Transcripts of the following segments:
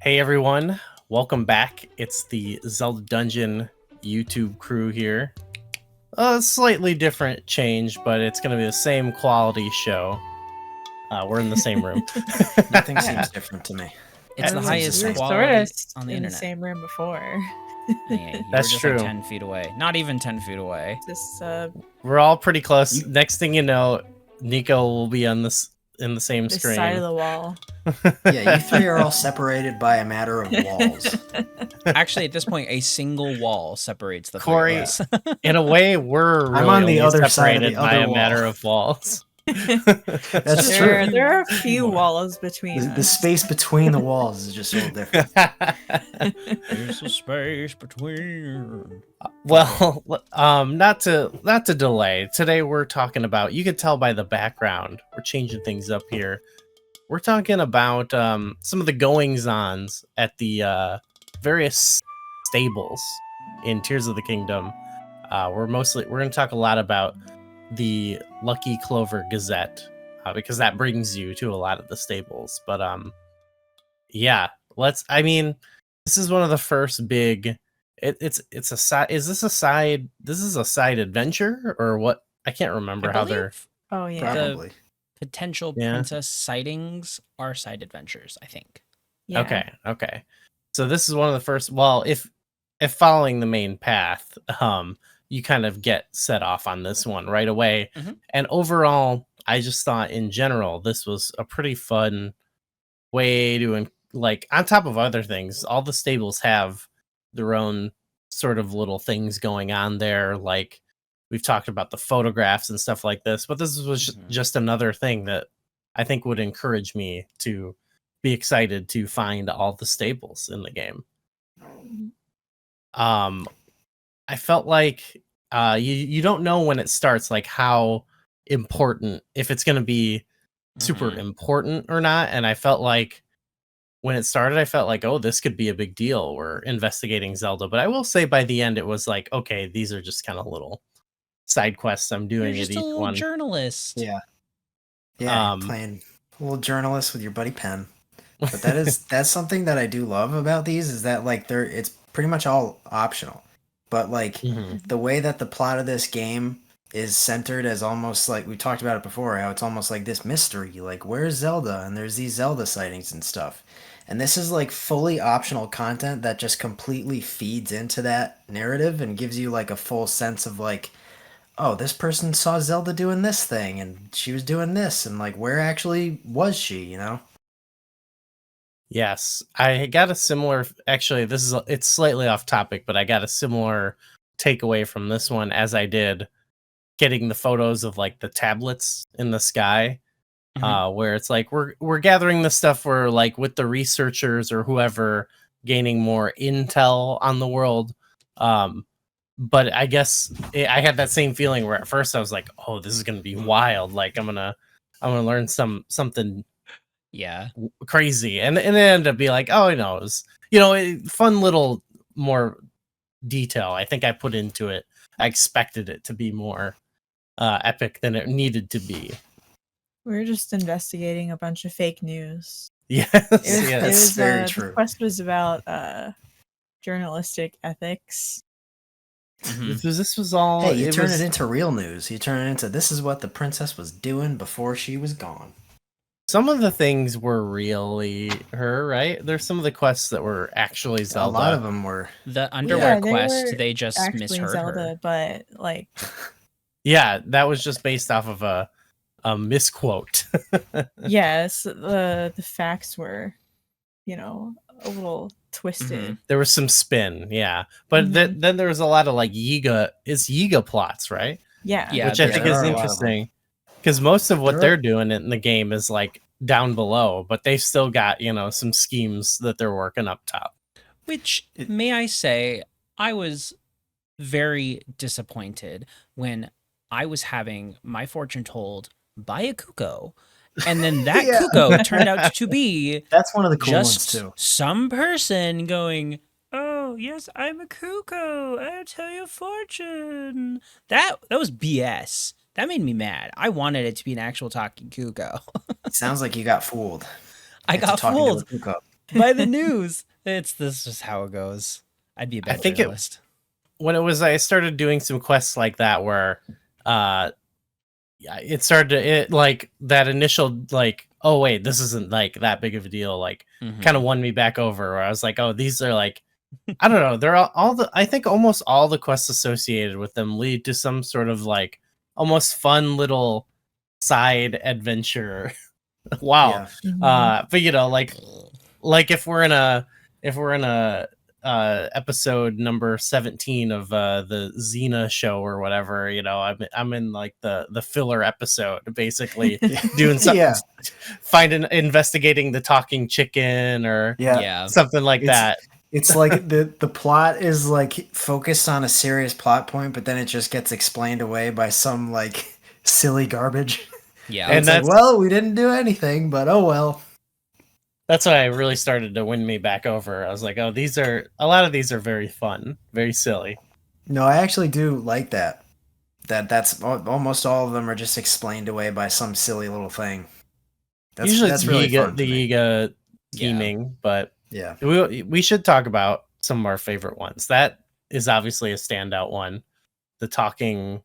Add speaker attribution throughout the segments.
Speaker 1: Hey everyone, welcome back. It's the Zelda Dungeon YouTube crew here. A slightly different change, but it's going to be the same quality show. We're in the same room.
Speaker 2: Nothing seems different to me.
Speaker 3: It's the highest
Speaker 4: We were
Speaker 3: quality
Speaker 4: sort of
Speaker 3: on the
Speaker 4: in
Speaker 3: internet.
Speaker 4: the same room before.
Speaker 3: Yeah, you
Speaker 1: That's
Speaker 3: were just
Speaker 1: true.
Speaker 3: like 10 feet away. Not even 10 feet away.
Speaker 4: Just
Speaker 1: We're all pretty close. Next thing you know, Nico will be on in the same
Speaker 4: this
Speaker 1: screen.
Speaker 4: side of the wall.
Speaker 2: Yeah, you three are all separated by a matter of walls.
Speaker 3: Actually, at this point, a single wall separates the
Speaker 1: Corey,
Speaker 3: three of us.
Speaker 1: In a way, we're really
Speaker 2: I'm on the
Speaker 1: only
Speaker 2: other side of
Speaker 1: separated
Speaker 2: the
Speaker 1: by
Speaker 2: other
Speaker 1: a
Speaker 2: wall.
Speaker 1: matter of walls.
Speaker 2: That's true.
Speaker 4: There are a few walls between
Speaker 2: The
Speaker 4: us.
Speaker 2: space between the walls is just a little different.
Speaker 3: There's a space between.
Speaker 1: Well, not to delay. Today we're talking about, you can tell by the background, we're changing things up here. We're talking about some of the goings-ons at the various stables in Tears of the Kingdom. We're going to talk a lot about the Lucky Clover Gazette because that brings you to a lot of the stables. But yeah, this is one of the first big. It's a side. Is this a side? This is a side adventure or what? I can't remember how they're.
Speaker 4: Oh yeah.
Speaker 2: Probably.
Speaker 3: Potential
Speaker 1: Yeah.
Speaker 3: princess sightings are side adventures, I think.
Speaker 4: Yeah.
Speaker 1: Okay. So this is one of the first. Well, if following the main path, you kind of get set off on this one right away.
Speaker 3: Mhm.
Speaker 1: And overall, I just thought in general this was a pretty fun way to like, on top of other things, all the stables have their own sort of little things going on there. Like we've talked about the photographs and stuff like this, but this was just another thing that I think would encourage me to be excited to find all the stables in the game. I felt like you don't know when it starts, like how important, if it's going to be super important or not. And I felt like when it started, I felt like, oh, this could be a big deal. We're investigating Zelda. But I will say by the end, it was like, okay, these are just kind of little side quests I'm doing.
Speaker 3: You're just
Speaker 1: at
Speaker 3: a
Speaker 1: each
Speaker 3: little
Speaker 1: one.
Speaker 3: journalist.
Speaker 2: Yeah. Yeah, you're playing a little journalist with your buddy Penn. But that's something that I do love about these is that like it's pretty much all optional. But like the way that the plot of this game is centered as almost like we talked about it before, how it's almost like this mystery, like where's Zelda? And there's these Zelda sightings and stuff. And this is like fully optional content that just completely feeds into that narrative and gives you like a full sense of like, oh, this person saw Zelda doing this thing and she was doing this and like where actually was she, you know?
Speaker 1: Yes, I got a similar. Actually, it's slightly off topic, but I got a similar takeaway from this one as I did getting the photos of like the tablets in the sky, where it's like we're gathering the stuff for like with the researchers or whoever gaining more intel on the world. But I guess I had that same feeling where at first I was like, oh, this is gonna be wild. Like I'm gonna learn something.
Speaker 3: Yeah.
Speaker 1: Crazy, and it ended up being like, oh no, it was, fun little more detail I think I put into it. I expected it to be more epic than it needed to be.
Speaker 4: We're just investigating a bunch of fake news.
Speaker 1: Yes,
Speaker 4: It was
Speaker 2: very
Speaker 4: the
Speaker 2: true.
Speaker 4: quest was about journalistic ethics.
Speaker 1: This was all.
Speaker 2: Hey, you turn it into real news. You turn it into this is what the princess was doing before she was gone.
Speaker 1: Some of the things were really her, right? There's some of the quests that were actually Zelda.
Speaker 2: A lot of them were.
Speaker 3: The underwear
Speaker 4: they
Speaker 3: quest,
Speaker 4: were
Speaker 3: they just
Speaker 4: actually
Speaker 3: misheard
Speaker 4: Zelda,
Speaker 3: her.
Speaker 4: but like
Speaker 1: Yeah, that was just based off of a misquote.
Speaker 4: yes, the facts were, a little twisted.
Speaker 1: There was some spin, yeah. But then there was a lot of like Yiga plots, right?
Speaker 4: Yeah.
Speaker 1: Which I think is interesting. Because most of what they're doing in the game is like down below, but they've still got, some schemes that they're working up top.
Speaker 3: Which, may I say, I was very disappointed when I was having my fortune told by a Kuko, and then that Kuko turned out to be
Speaker 2: that's one of the cool
Speaker 3: just
Speaker 2: ones too.
Speaker 3: some person going, oh, yes, I'm a Kuko. I'll tell you a fortune. That was BS. That made me mad. I wanted it to be an actual talking Kuko.
Speaker 2: Sounds like you got fooled.
Speaker 3: I got fooled. by the news. This is how it goes. I'd be a bad journalist.
Speaker 1: When I started doing some quests like that where it started to like that initial like, oh wait, this isn't like that big of a deal, like kind of won me back over, where I was like, oh, these are like, I don't know, they're all the, I think almost all the quests associated with them lead to some sort of like almost fun little side adventure. Wow. But you know, like if we're in a episode number 17 of the Xena show or whatever, you know, I'm in like the filler episode, basically doing something, investigating the talking chicken or something like that.
Speaker 2: It's like the plot is like focused on a serious plot point, but then it just gets explained away by some like silly garbage.
Speaker 3: Yeah,
Speaker 2: and that's like, well, we didn't do anything, but oh well.
Speaker 1: That's why I really started to win me back over. I was like, oh, a lot of these are very fun, very silly.
Speaker 2: No, I actually do like that. That's almost all of them are just explained away by some silly little thing.
Speaker 1: Usually
Speaker 2: that's really fun.
Speaker 1: The Yiga theming, but
Speaker 2: yeah,
Speaker 1: we should talk about some of our favorite ones. That is obviously a standout one. The talking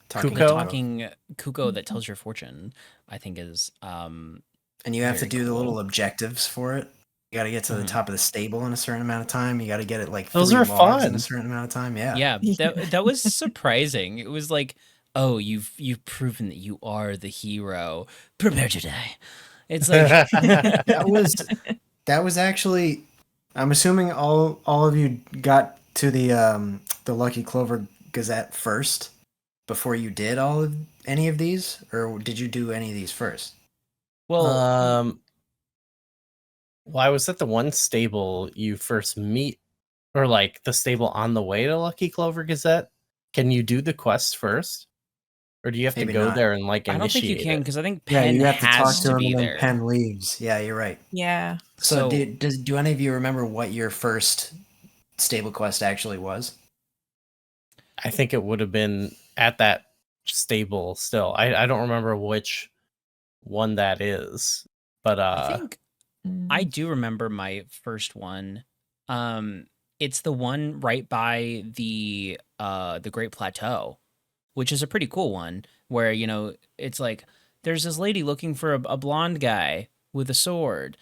Speaker 3: Kuko that tells your fortune, I think is
Speaker 2: and you have to do the little objectives for it. You got to get to the top of the stable in a certain amount of time. You got to get it like
Speaker 1: those are fun
Speaker 2: in a certain amount of time.
Speaker 3: Yeah. That was surprising. It was like, oh, you've proven that you are the hero. Prepare to die. It's like
Speaker 2: that was actually. I'm assuming all of you got to the Lucky Clover Gazette first before you did any of these, or did you do any of these first?
Speaker 1: Well, I was at the one stable you first meet, or like the stable on the way to Lucky Clover Gazette. Can you do the quest first, or do you have to go there and like initiate?
Speaker 3: I don't think you can, because I think
Speaker 2: Penn
Speaker 3: you
Speaker 2: have to talk to him
Speaker 3: be
Speaker 2: and
Speaker 3: there.
Speaker 2: Penn leaves. Yeah, you're right.
Speaker 4: Yeah.
Speaker 2: So do any of you remember what your first stable quest actually was?
Speaker 1: I think it would have been at that stable still. I don't remember which one that is, but
Speaker 3: I think I do remember my first one. It's the one right by the Great Plateau, which is a pretty cool one, where, you know, it's like there's this lady looking for a blonde guy with a sword,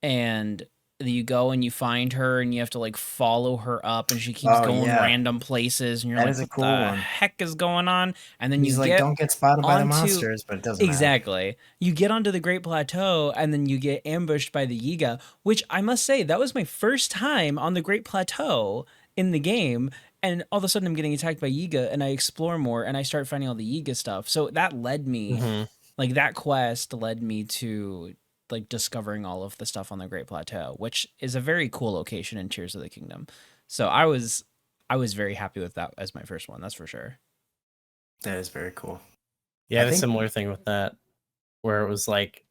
Speaker 3: and you go and you find her and you have to like follow her up, and she keeps going random places, and you're like, what the heck is going on? And then
Speaker 2: he's like, don't get spotted by the monsters, but it doesn't
Speaker 3: matter. You get onto the Great Plateau, and then you get ambushed by the Yiga, which I must say, that was my first time on the Great Plateau in the game. And all of a sudden I'm getting attacked by Yiga, and I explore more and I start finding all the Yiga stuff. So that led me, like that quest led me to like discovering all of the stuff on the Great Plateau, which is a very cool location in Tears of the Kingdom. So I was very happy with that as my first one. That's for sure.
Speaker 2: That is very cool.
Speaker 1: Yeah, I had a similar thing with that, where it was like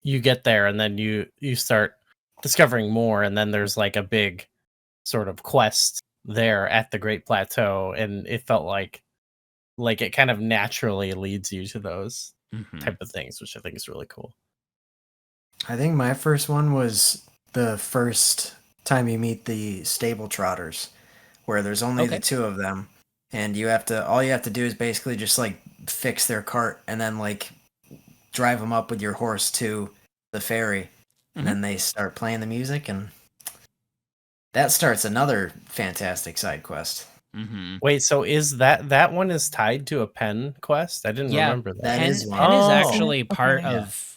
Speaker 1: you get there and then you start discovering more, and then there's like a big sort of quest there at the Great Plateau, and it felt like it kind of naturally leads you to those type of things, which I think is really cool.
Speaker 2: I think my first one was the first time you meet the stable trotters, where there's only the two of them, and all you have to do is basically just like fix their cart and then like drive them up with your horse to the ferry, and then they start playing the music, and that starts another fantastic side quest.
Speaker 1: Wait, so is that one is tied to a Penn quest? I didn't remember that.
Speaker 3: Penn is actually part of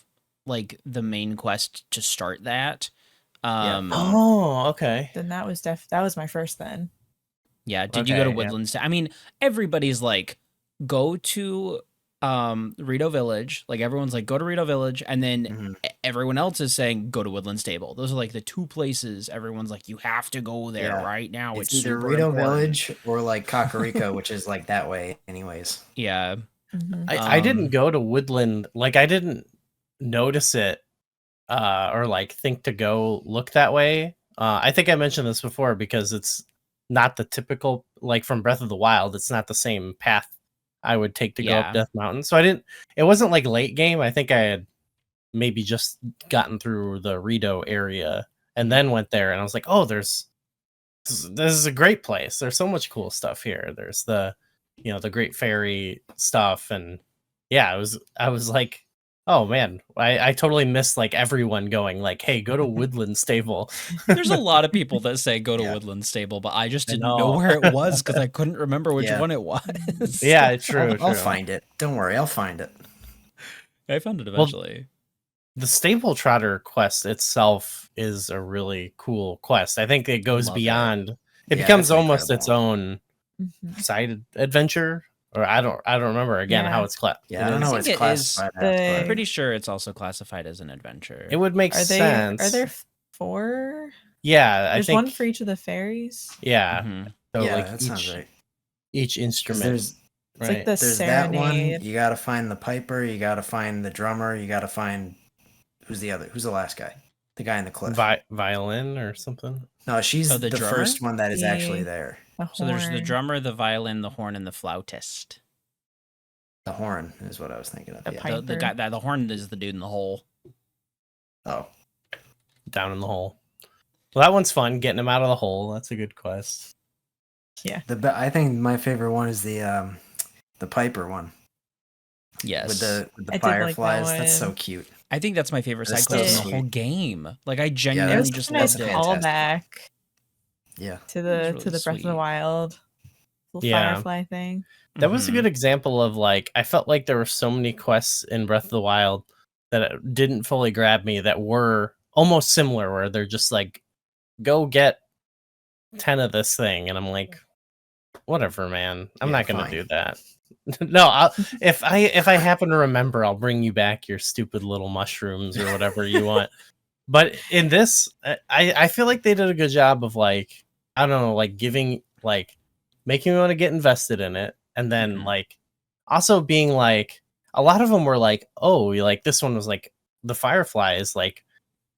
Speaker 3: like the main quest to start that.
Speaker 1: Okay.
Speaker 4: Then that was my first then.
Speaker 3: Yeah. Did you go to Woodlands? I mean, everybody's like, go to Rito Village. Like everyone's like, go to Rito Village, and then everyone else is saying go to Woodland Stable. Those are like the two places everyone's like, you have to go there right now. It's
Speaker 2: either Rito Village or like Kakariko, which is like that way anyways.
Speaker 3: Yeah.
Speaker 1: I didn't go to Woodland, like I didn't notice it or like think to go look that way. I think I mentioned this before, because it's not the typical, like from Breath of the Wild, it's not the same path I would take to go up Death Mountain. So it wasn't like late game. I think I had maybe just gotten through the Rito area and then went there, and I was like, oh, this is a great place. There's so much cool stuff here. There's the great fairy stuff, and yeah, I was like, oh man, I totally missed like everyone going like, hey, go to Woodland Stable.
Speaker 3: There's a lot of people that say go to
Speaker 2: Yeah.
Speaker 3: Woodland Stable, but I just
Speaker 1: I
Speaker 3: didn't know
Speaker 1: know.
Speaker 3: where it was because I couldn't remember which
Speaker 2: Yeah.
Speaker 3: one it was.
Speaker 1: Yeah, true.
Speaker 2: I'll find it. Don't worry, I'll find it.
Speaker 3: I found it
Speaker 1: Well,
Speaker 3: eventually.
Speaker 1: the Stable Trotter quest itself is a really cool quest. I think it goes
Speaker 3: Love it.
Speaker 1: beyond. It
Speaker 2: Yeah,
Speaker 1: becomes
Speaker 2: that's
Speaker 1: almost its
Speaker 2: incredible.
Speaker 1: own
Speaker 4: Mhm.
Speaker 1: side adventure, or I don't remember again
Speaker 4: Yeah.
Speaker 1: how it's
Speaker 2: Yeah, I don't know
Speaker 3: I
Speaker 2: what
Speaker 3: think
Speaker 2: it's
Speaker 3: it is-
Speaker 2: classified as,
Speaker 4: the-
Speaker 3: I'm pretty sure it's also classified as an adventure.
Speaker 1: It would make
Speaker 4: Are
Speaker 1: sense.
Speaker 4: there 4?
Speaker 1: Yeah,
Speaker 4: There's
Speaker 1: I think
Speaker 4: one for each of the fairies.
Speaker 1: Yeah,
Speaker 3: Mhm.
Speaker 1: so
Speaker 2: yeah,
Speaker 1: like
Speaker 2: that sounds right.
Speaker 1: each
Speaker 2: 'Cause
Speaker 1: instrument,
Speaker 2: there's
Speaker 4: It's like the
Speaker 2: there's that one.
Speaker 4: serenade.
Speaker 2: You gotta find the piper. You gotta find the drummer. You gotta find who's the last guy? The guy in the cliff.
Speaker 1: violin or something.
Speaker 2: No, she's
Speaker 3: Oh, the
Speaker 2: the
Speaker 3: drummer?
Speaker 2: first one that is actually
Speaker 4: The-
Speaker 2: there.
Speaker 4: The
Speaker 3: So there's the
Speaker 4: horn,
Speaker 3: drummer, the violin, the horn, and the flautist.
Speaker 2: The horn is what I was thinking of.
Speaker 4: The
Speaker 2: Yeah.
Speaker 4: pipe.
Speaker 3: The guy that the horn is the dude in the hole.
Speaker 2: Oh,
Speaker 1: Down in the hole. Well, that one's fun. Getting him out of the hole. That's a good quest.
Speaker 2: I think my favorite one is the piper one
Speaker 3: Yes.
Speaker 2: with the
Speaker 4: I did like that
Speaker 2: fireflies. That's so
Speaker 4: one.
Speaker 2: cute.
Speaker 3: I think that's my favorite
Speaker 2: That's
Speaker 3: side quest
Speaker 4: so
Speaker 3: in the whole
Speaker 2: sweet.
Speaker 3: game. Like I
Speaker 2: Yeah,
Speaker 4: It
Speaker 3: genuinely
Speaker 4: was
Speaker 3: just
Speaker 4: a nice
Speaker 3: loved it.
Speaker 2: fantastic.
Speaker 4: callback
Speaker 2: Yeah.
Speaker 4: to
Speaker 3: It
Speaker 4: the
Speaker 3: was really
Speaker 4: Breath of the
Speaker 3: sweet.
Speaker 4: Wild little
Speaker 1: Yeah.
Speaker 4: firefly thing.
Speaker 1: That was a
Speaker 3: Mhm.
Speaker 1: good example of like I felt like there were so many quests in Breath of the Wild that it didn't fully grab me that were almost similar, where they're just like, go get 10 of this thing, and I'm like, whatever, man. I'm
Speaker 2: Yeah,
Speaker 1: not gonna
Speaker 2: fine.
Speaker 1: do that. No, if I happen to remember, I'll bring you back your stupid little mushrooms or whatever you want. But in this, I feel like they did a good job of like, I don't know, like giving like making me want to get invested in it, and then
Speaker 3: Mhm.
Speaker 1: like also being like a lot of them were like, oh, like this one was like the fireflies like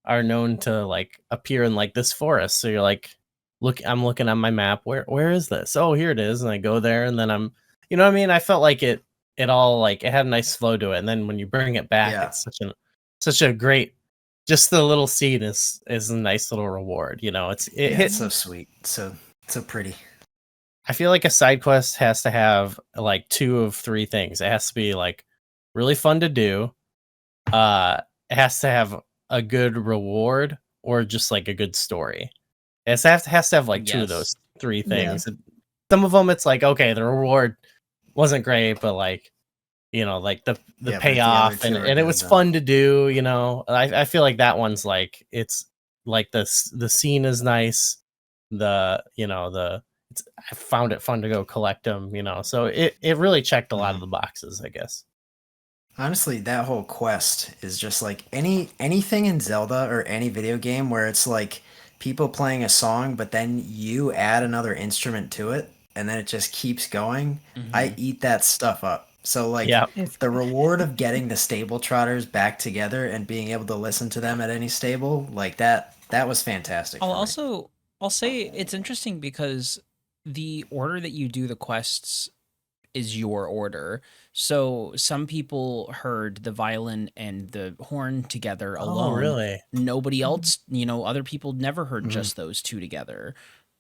Speaker 1: are known to like appear in like this forest. So you're like, look, I'm looking on my map. Where is this? Oh, here it is. And I go there, and then I'm, you know what I mean? I felt like it all like it had a nice flow to it. And then when you bring it back,
Speaker 2: Yeah.
Speaker 1: it's such a great. Just the little scene is a nice little reward. You know, it
Speaker 2: Yeah,
Speaker 1: hits.
Speaker 2: it's so sweet. So pretty.
Speaker 1: I feel like a side quest has to have like 2 of 3 things. It has to be like really fun to do. It has to have a good reward or just like a good story. It has to have like 2 of
Speaker 3: Yes.
Speaker 1: those 3
Speaker 4: Yeah.
Speaker 1: things. And some of them it's like, okay, the reward wasn't great, but like, you know, like the
Speaker 2: Yeah, but the other
Speaker 1: payoff
Speaker 2: two
Speaker 1: and
Speaker 2: are
Speaker 1: it
Speaker 2: good,
Speaker 1: was
Speaker 2: though.
Speaker 1: fun to do, you know. I feel like that one's like it's like the scene is nice. I found it fun to go collect them, you know. So it really checked a lot of the boxes, I guess.
Speaker 2: Honestly, that whole quest is just like anything in Zelda or any video game where it's like people playing a song, but then you add another instrument to it, and then it just keeps going. I
Speaker 3: Mhm.
Speaker 2: eat that stuff up. So like
Speaker 1: Yeah.
Speaker 4: It's
Speaker 2: the reward of getting the stable trotters back together and being able to listen to them at any stable, like that was fantastic.
Speaker 3: I'll say it's interesting because the order that you do the quests is your order. So some people heard the violin and the horn together alone.
Speaker 1: Oh, really?
Speaker 3: Nobody else, other people never heard
Speaker 2: Mhm.
Speaker 3: just those 2 together.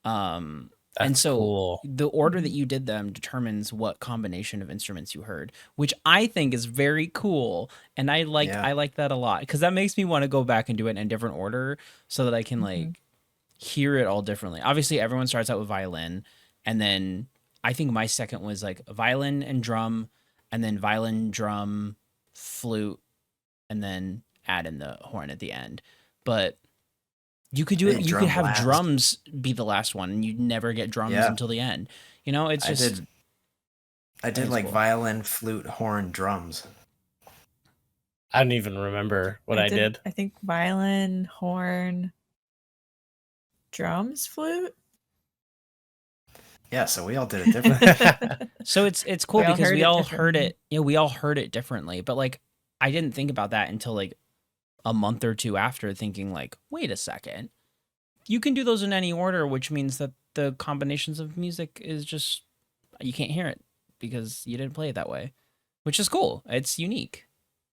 Speaker 3: And
Speaker 1: That's
Speaker 3: so
Speaker 1: cool.
Speaker 3: the order that you did them determines what combination of instruments you heard, which I think is very cool. And I like that a lot because that makes me want to go back and do it in a different order so that I can like hear it all differently. Obviously, everyone starts out with violin, and then I think my second was like violin and drum, and then violin, drum, flute, and then add in the horn at the end. But you could do
Speaker 2: I
Speaker 3: it.
Speaker 2: think
Speaker 3: You
Speaker 2: drum
Speaker 3: could have
Speaker 2: last.
Speaker 3: drums be the last one, and you'd never get drums
Speaker 2: Yeah.
Speaker 3: until the end. You know, it's just
Speaker 2: I did
Speaker 3: is
Speaker 2: like
Speaker 3: cool.
Speaker 2: violin, flute, horn, drums.
Speaker 1: I don't even remember what I did.
Speaker 4: I think violin, horn, drums, flute.
Speaker 2: Yeah, so we all did it differently.
Speaker 3: So it's cool
Speaker 4: We all
Speaker 3: because
Speaker 4: heard
Speaker 3: we
Speaker 4: it
Speaker 3: all heard
Speaker 4: differently.
Speaker 3: it. We all heard it differently. But like, I didn't think about that until like a month or 2 after, thinking like, wait a second, you can do those in any order, which means that the combinations of music is just you can't hear it because you didn't play it that way, which is cool. It's unique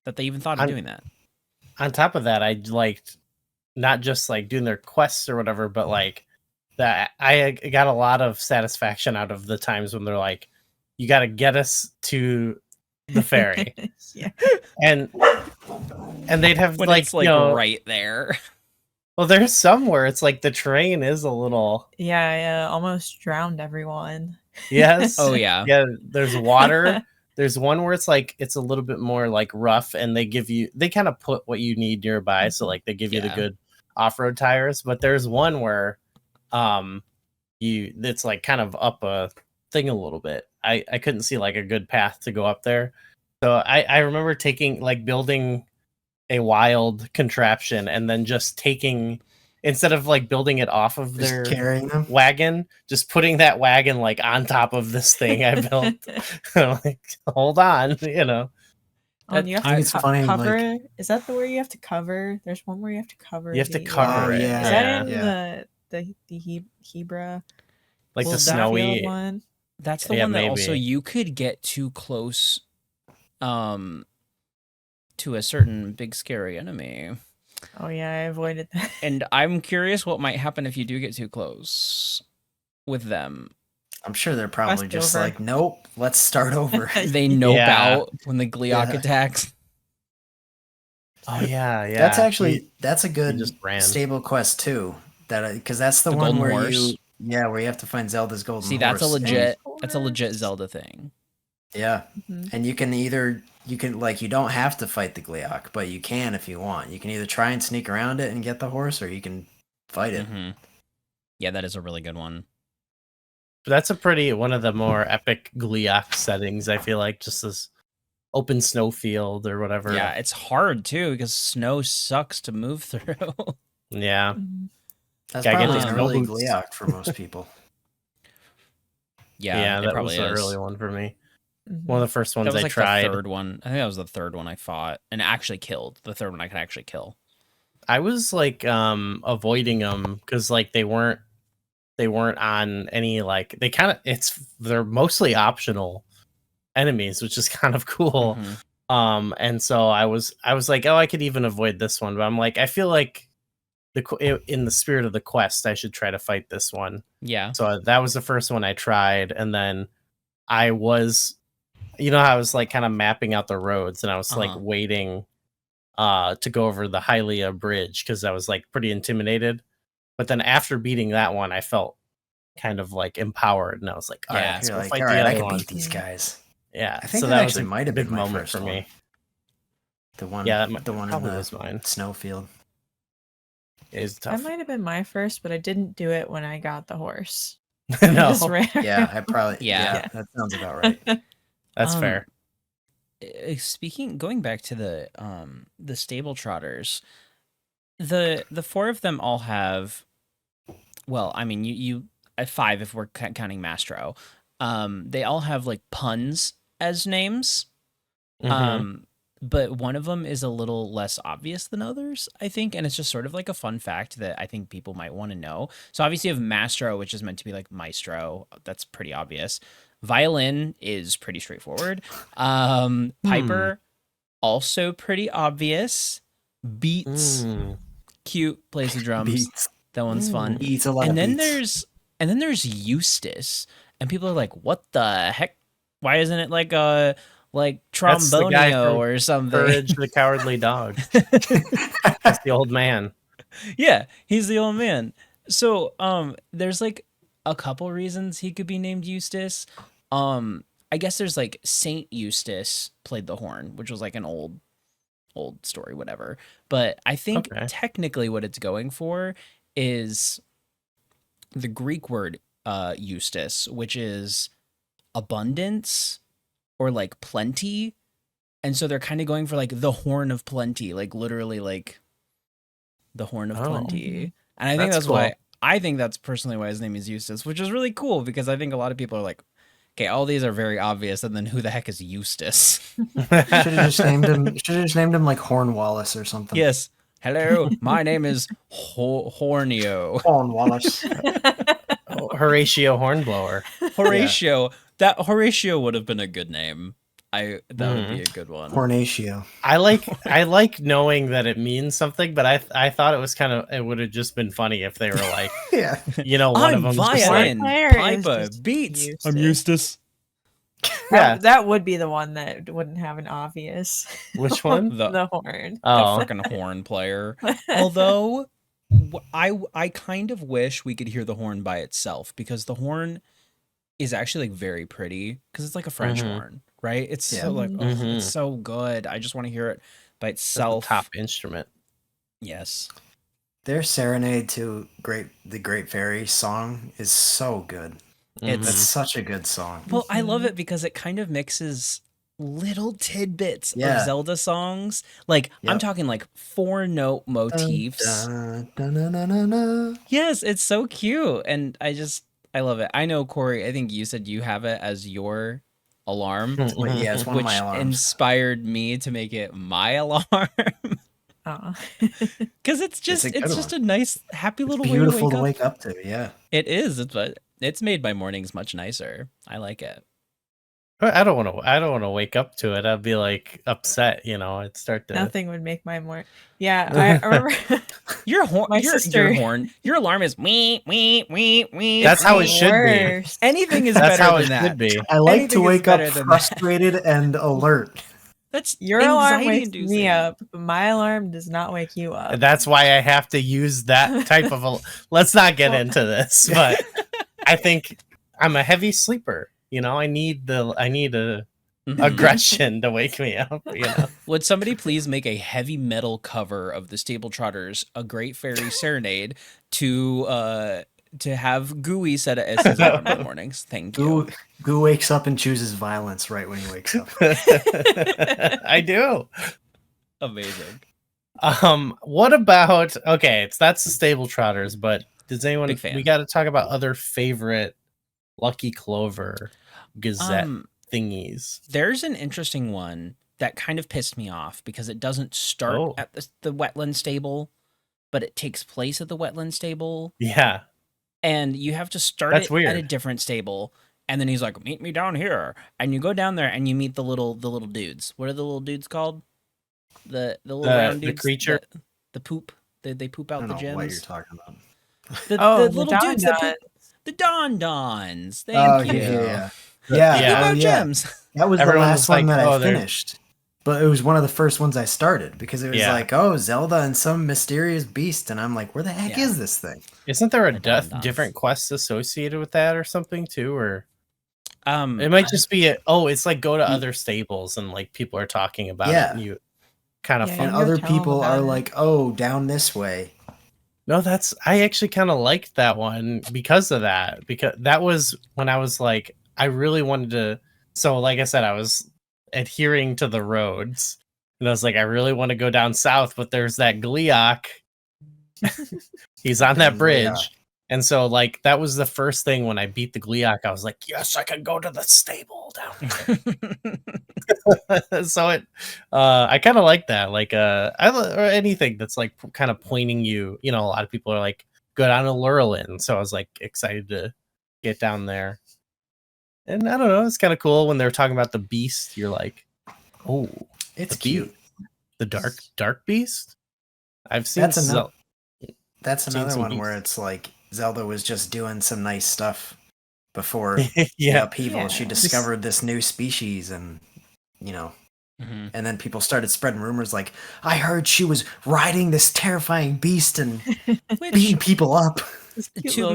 Speaker 3: that they even thought of doing that.
Speaker 1: On top of that, I liked not just like doing their quests or whatever, but like that I got a lot of satisfaction out of the times when they're like, you got to get us to the ferry.
Speaker 4: Yeah.
Speaker 1: And they'd have
Speaker 3: when
Speaker 1: like,
Speaker 3: it's like right there.
Speaker 1: Well, there's some where it's like the train is a little.
Speaker 4: Yeah, I almost drowned everyone.
Speaker 1: Yes.
Speaker 3: Oh yeah.
Speaker 1: Yeah, there's water. There's one where it's like it's a little bit more like rough, and they kind of put what you need nearby, so like they give you the good off-road tires. But there's one where it's like kind of up a thing a little bit. I couldn't see like a good path to go up there. So I remember building a wild contraption and then just taking, instead of like building it off of
Speaker 2: Just
Speaker 1: their
Speaker 2: carrying them.
Speaker 1: wagon, just putting that wagon like on top of this thing I built. Like, hold on, you know.
Speaker 4: Oh, and you have
Speaker 2: it's
Speaker 4: to
Speaker 2: funny,
Speaker 4: cover.
Speaker 2: like-
Speaker 4: Is that the where you have to cover? There's one where you have to cover.
Speaker 1: You have to
Speaker 4: the,
Speaker 1: cover it.
Speaker 2: yeah.
Speaker 4: Is that in
Speaker 2: Yeah.
Speaker 4: the Hebra?
Speaker 1: Like
Speaker 3: Well,
Speaker 1: the
Speaker 3: that
Speaker 1: snowy
Speaker 4: one?
Speaker 3: That's the
Speaker 1: Yeah,
Speaker 3: one that also
Speaker 1: maybe.
Speaker 3: you could get too close to a certain big scary enemy.
Speaker 4: Oh yeah, I avoided that.
Speaker 3: And I'm curious what might happen if you do get too close with them.
Speaker 2: I'm sure they're probably
Speaker 4: Quest
Speaker 2: just
Speaker 4: over.
Speaker 2: like, nope, let's start over.
Speaker 3: They nope
Speaker 1: Yeah.
Speaker 3: out when the Gleeok
Speaker 2: Yeah.
Speaker 3: attacks.
Speaker 1: Oh yeah.
Speaker 2: That's actually that's a good
Speaker 1: just ran.
Speaker 2: stable quest too. That because that's the
Speaker 3: The
Speaker 2: one
Speaker 3: golden
Speaker 2: where
Speaker 3: horse?
Speaker 2: where you have to find Zelda's golden
Speaker 3: See,
Speaker 2: horse.
Speaker 3: that's a
Speaker 2: and-
Speaker 3: legit Zelda thing.
Speaker 2: Yeah,
Speaker 4: Mhm.
Speaker 2: and you can like you don't have to fight the Gleeok, but you can if you want. You can either try and sneak around it and get the horse, or you can fight it.
Speaker 3: Mhm. Yeah, that is a really good one.
Speaker 1: But that's one of the more epic Gleeok settings, I feel like, just this open snow field or whatever.
Speaker 3: Yeah, it's hard too because snow sucks to move through.
Speaker 1: Yeah.
Speaker 4: Mhm.
Speaker 2: That's
Speaker 1: Gotta get
Speaker 2: probably
Speaker 1: those
Speaker 2: an
Speaker 1: snow
Speaker 2: early
Speaker 1: boots.
Speaker 2: Gleeok for most people.
Speaker 3: Yeah, it
Speaker 1: that was
Speaker 3: probably
Speaker 1: the
Speaker 3: is.
Speaker 1: early one for me.
Speaker 4: Mhm.
Speaker 1: One of the first ones
Speaker 3: That was
Speaker 1: I
Speaker 3: like
Speaker 1: tried.
Speaker 3: the third one. I think that was the third one I fought and actually killed. The third one I could actually kill.
Speaker 1: I was like avoiding them because like they weren't on any like they're mostly optional enemies, which is kind of cool.
Speaker 3: Mhm.
Speaker 1: And so I was like, oh, I could even avoid this one, but I'm like, I feel like in the spirit of the quest, I should try to fight this one.
Speaker 3: Yeah.
Speaker 1: So that was the first one I tried, and then I was, I was like kind of mapping out the roads, and I was like waiting to go over the Hylia bridge because I was like pretty intimidated. But then after beating that one, I felt kind of like empowered, and I was like, all right, let's
Speaker 2: You're
Speaker 1: go
Speaker 2: like,
Speaker 1: fight
Speaker 2: all
Speaker 1: the
Speaker 2: right, I
Speaker 1: other
Speaker 2: can
Speaker 1: one.
Speaker 2: beat these guys.
Speaker 1: Yeah,
Speaker 2: I think
Speaker 1: so
Speaker 2: that
Speaker 1: was
Speaker 2: actually
Speaker 1: a
Speaker 2: might have
Speaker 1: big
Speaker 2: been my
Speaker 1: moment
Speaker 2: first
Speaker 1: for
Speaker 2: one.
Speaker 1: me.
Speaker 2: The one,
Speaker 1: Yeah,
Speaker 2: the one in
Speaker 1: probably
Speaker 2: the
Speaker 1: was mine.
Speaker 2: snowfield.
Speaker 1: It's
Speaker 4: That
Speaker 1: tough.
Speaker 4: might have been my first, but I didn't do it when I got the horse.
Speaker 1: No,
Speaker 4: Just ran
Speaker 2: Yeah, I probably.
Speaker 3: Yeah.
Speaker 2: Yeah, that sounds about right.
Speaker 1: that's fair.
Speaker 3: Going back to the stable trotters, the four of them all have, well, I mean, you 5 if we're counting Mastro. They all have like puns as names.
Speaker 1: Mhm.
Speaker 3: But one of them is a little less obvious than others, I think, and it's just sort of like a fun fact that I think people might want to know. So obviously you have Mastro, which is meant to be like maestro. That's pretty obvious. Violin is pretty straightforward. Piper, also pretty obvious. Beats, cute, plays the drums.
Speaker 2: Beats.
Speaker 3: That one's fun.
Speaker 2: Eats a lot
Speaker 3: And
Speaker 2: of
Speaker 3: then
Speaker 2: beats.
Speaker 3: there's Eustace, and people are like, "What the heck? Why isn't it like a
Speaker 1: That's the guy
Speaker 3: Trombonio
Speaker 1: from
Speaker 3: or something?"
Speaker 1: Courage the Cowardly Dog. That's the old man.
Speaker 3: Yeah, he's the old man. So there's like a couple reasons he could be named Eustace. I guess there's like Saint Eustace played the horn, which was like an old story, whatever. But I think technically what it's going for is the Greek word Eustace, which is abundance or like plenty. And so they're kind of going for like the horn of plenty, like literally like the horn of plenty. And I think that's
Speaker 1: cool.
Speaker 3: why I think that's personally why his name is Eustace, which is really cool because I think a lot of people are like, okay, all these are very obvious, and then who the heck is Eustace?
Speaker 2: Should have just named him like Hornwallace or something.
Speaker 3: Yes. Hello, my name is Hornio.
Speaker 2: Hornwallace.
Speaker 1: Horatio Hornblower.
Speaker 3: Horatio. That Horatio would have been a good name. That would be a good one.
Speaker 2: Hornatio.
Speaker 1: I like knowing that it means something, but I thought it was it would have just been funny if they were like,
Speaker 2: Yeah.
Speaker 1: one of them just like,
Speaker 3: violin, Piper, beats. I'm Eustace.
Speaker 1: Yeah.
Speaker 4: That would be the one that wouldn't have an obvious.
Speaker 1: Which one?
Speaker 4: The horn.
Speaker 3: The freaking horn player. Although, I kind of wish we could hear the horn by itself, because the horn is actually like very pretty, because it's like a French horn, right? It's so like, it's so good. I just want to hear it by itself.
Speaker 1: The top instrument.
Speaker 3: Yes.
Speaker 2: Their serenade to the Great Fairy song is so good. It's such a good song.
Speaker 3: Well, I love it because it kind of mixes little tidbits of Zelda songs. Like, I'm talking like 4-note motifs. Yes, it's so cute. And I love it. I know, Corey, I think you said you have it as your alarm.
Speaker 2: Yeah, it's one of my alarms.
Speaker 3: Inspired me to make it my alarm. Because it's just a nice, happy little
Speaker 2: beautiful
Speaker 3: way
Speaker 2: to wake up to. Yeah,
Speaker 3: it is. But it's made my mornings much nicer. I like it.
Speaker 1: I don't want to wake up to it. I'd be like upset, I'd start to.
Speaker 4: Nothing would make my morning. Yeah, I remember.
Speaker 3: Your alarm is wee wee wee wee.
Speaker 1: That's how it should be.
Speaker 3: Anything is better than that.
Speaker 1: Should be.
Speaker 2: I like to wake up frustrated and alert.
Speaker 3: That's
Speaker 4: your alarm wakes me up, but my alarm does not wake you up.
Speaker 1: That's why I have to use that type of. Let's not get into this, but I think I'm a heavy sleeper. I need a aggression to wake me up.
Speaker 3: Would somebody please make a heavy metal cover of the Stable Trotters, A Great Fairy Serenade, to have Gooey set it as his alarm in the mornings? Thank you.
Speaker 2: Goo wakes up and chooses violence right when he wakes up.
Speaker 1: I do.
Speaker 3: Amazing.
Speaker 1: What about that's the Stable Trotters, but does anyone?
Speaker 3: Big fan.
Speaker 1: We got to talk about other favorite Lucky Clover Gazette thingies.
Speaker 3: There's an interesting one that kind of pissed me off because it doesn't start at the wetland stable, but it takes place at the wetland stable.
Speaker 1: Yeah.
Speaker 3: And you have to start at a different stable. And then he's like, meet me down here. And you go down there and you meet the little dudes. What are the little dudes called? The little round dudes.
Speaker 1: The creature.
Speaker 3: The poop. They poop out the gems.
Speaker 2: I don't know what you're talking about.
Speaker 3: The little dudes that poop. The Don-Dons. Thank you.
Speaker 2: Yeah.
Speaker 3: Gems.
Speaker 2: That was the last one that I finished. But it was one of the first ones I started because it was like, Zelda and some mysterious beast. And I'm like, where the heck is this thing?
Speaker 1: Isn't there a different quest associated with that or something too? Or it might just be it's like go to other stables and like people are talking about it and you kind of
Speaker 2: and other people are like, down this way.
Speaker 1: No, I actually kind of liked that one because of that. Because that was when I was like, I really wanted to. So, like I said, I was adhering to the roads, and I was like, I really want to go down south, but there's that Gleeok. He's on that bridge, and so like that was the first thing when I beat the Gleeok. I was like, yes, I can go to the stable down here. So I kind of like that, like or anything that's like kind of pointing you. A lot of people are like, go down to Lurelin, so I was like excited to get down there. And I don't know, it's kind of cool when they're talking about the beast. You're like, oh,
Speaker 2: it's cute.
Speaker 1: The dark beast. I've seen
Speaker 2: that's another one where it's like Zelda was just doing some nice stuff before the upheaval. Yeah. She discovered this new species and and then people started spreading rumors like, I heard she was riding this terrifying beast and beating people up.
Speaker 3: To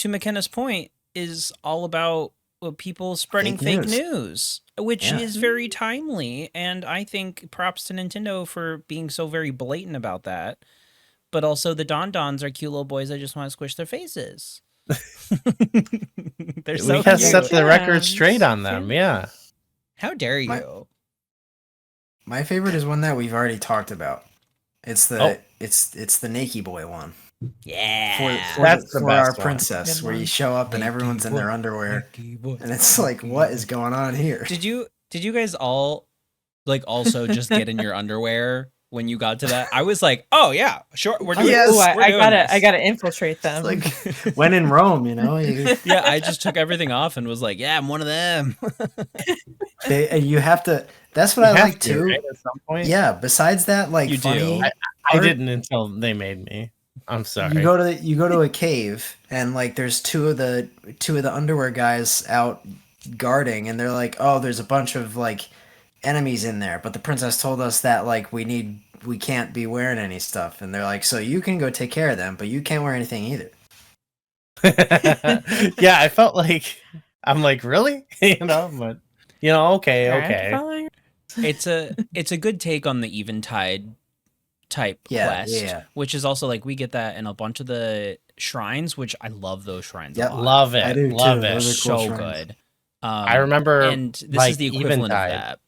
Speaker 3: McKenna's point, is all about people spreading fake news, which is very timely. And I think props to Nintendo for being so very blatant about that. But also the Don-Dons are cute little boys that just want to squish their faces. They're so
Speaker 1: we have set the record straight on them. Yeah.
Speaker 3: How dare you?
Speaker 2: My favorite is one that we've already talked about. It's the it's the Nakey Boy one.
Speaker 3: Yeah.
Speaker 2: For our princess, where you show up and everyone's in their underwear, and it's like, what is going on here?
Speaker 3: Did you guys all like also just get in your underwear when you got to that. I was like, oh yeah, sure, we're doing
Speaker 2: Yes,
Speaker 3: this.
Speaker 4: Ooh,
Speaker 3: We're
Speaker 4: I
Speaker 3: doing
Speaker 4: gotta
Speaker 3: this.
Speaker 4: I gotta infiltrate them.
Speaker 2: It's like when in Rome, you know.
Speaker 3: Yeah, I just took everything off and was like, yeah, I'm one of them.
Speaker 2: You have to. That's what
Speaker 1: You
Speaker 2: I
Speaker 1: have
Speaker 2: like
Speaker 1: to,
Speaker 2: too.
Speaker 1: right, at some point.
Speaker 2: Yeah. Besides that, like
Speaker 3: You
Speaker 2: funny.
Speaker 3: do.
Speaker 1: I didn't until they made me. I'm sorry.
Speaker 2: You go to a cave and like there's two of the underwear guys out guarding, and they're like, oh, there's a bunch of like enemies in there, but the princess told us that like we can't be wearing any stuff, and they're like, so you can go take care of them, but you can't wear anything either.
Speaker 1: Yeah, I felt like I'm like, really? But okay,
Speaker 4: Alright,
Speaker 1: okay.
Speaker 4: following her.
Speaker 3: It's a good take on the Eventide type quest,
Speaker 2: Yeah.
Speaker 3: which is also like we get that in a bunch of the shrines, which I love those shrines a
Speaker 2: Yep.
Speaker 3: lot.
Speaker 1: Love it.
Speaker 2: I do
Speaker 1: Love
Speaker 2: too.
Speaker 1: it.
Speaker 2: Those are cool
Speaker 3: So
Speaker 2: shrines.
Speaker 3: good.
Speaker 1: I remember,
Speaker 3: and this
Speaker 1: like,
Speaker 3: is the equivalent
Speaker 1: Eventide.
Speaker 3: of that.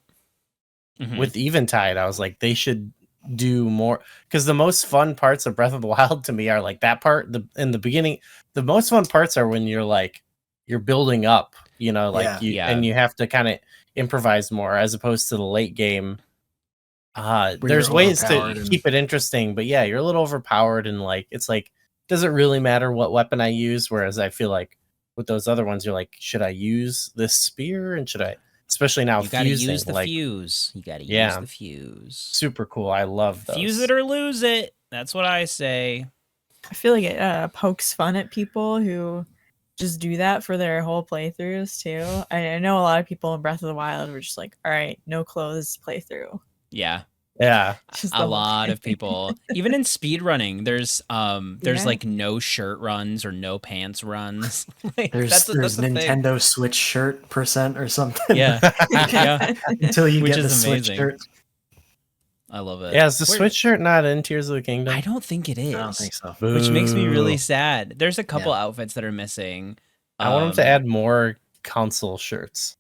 Speaker 3: Mhm.
Speaker 1: With Eventide, I was like, they should do more, because the most fun parts of Breath of the Wild to me are like that part. In the beginning, the most fun parts are when you're building up,
Speaker 2: Yeah.
Speaker 1: and you have to kind of improvise more as opposed to the late game. There's
Speaker 2: you're
Speaker 1: ways to
Speaker 2: overpowered and-
Speaker 1: keep it interesting, but yeah, you're a little overpowered, and like it's like, does it really matter what weapon I use? Whereas I feel like with those other ones, you're like, should I use this spear, and should I, especially now
Speaker 3: You gotta
Speaker 1: fusing,
Speaker 3: use the
Speaker 1: like,
Speaker 3: fuse. You gotta
Speaker 1: Yeah.
Speaker 3: use the fuse.
Speaker 1: super cool. I love those.
Speaker 3: Fuse it or lose it. That's what I say.
Speaker 4: I feel like it pokes fun at people who just do that for their whole playthroughs too. I know a lot of people in Breath of the Wild were just like, all right, no clothes playthrough.
Speaker 3: Yeah.
Speaker 1: Yeah.
Speaker 4: Just
Speaker 3: A
Speaker 4: the
Speaker 3: lot
Speaker 4: whole
Speaker 3: of people, even in speed running, there's
Speaker 4: Yeah.
Speaker 3: like no shirt runs or no pants runs. Like,
Speaker 2: There's
Speaker 3: that's a thing.
Speaker 2: Nintendo Switch shirt % or something.
Speaker 3: Yeah, yeah,
Speaker 2: Until you
Speaker 3: Which
Speaker 2: get the
Speaker 3: is
Speaker 2: Switch
Speaker 3: amazing.
Speaker 2: shirt.
Speaker 3: I love it.
Speaker 1: Yeah, is the
Speaker 3: Where-
Speaker 1: Switch shirt not in Tears of the Kingdom?
Speaker 3: I don't think it is.
Speaker 2: I don't think so.
Speaker 3: Which makes me really
Speaker 1: Boo.
Speaker 3: sad. There's a couple outfits that are missing.
Speaker 1: I want them to
Speaker 3: Um,
Speaker 1: add more console shirts.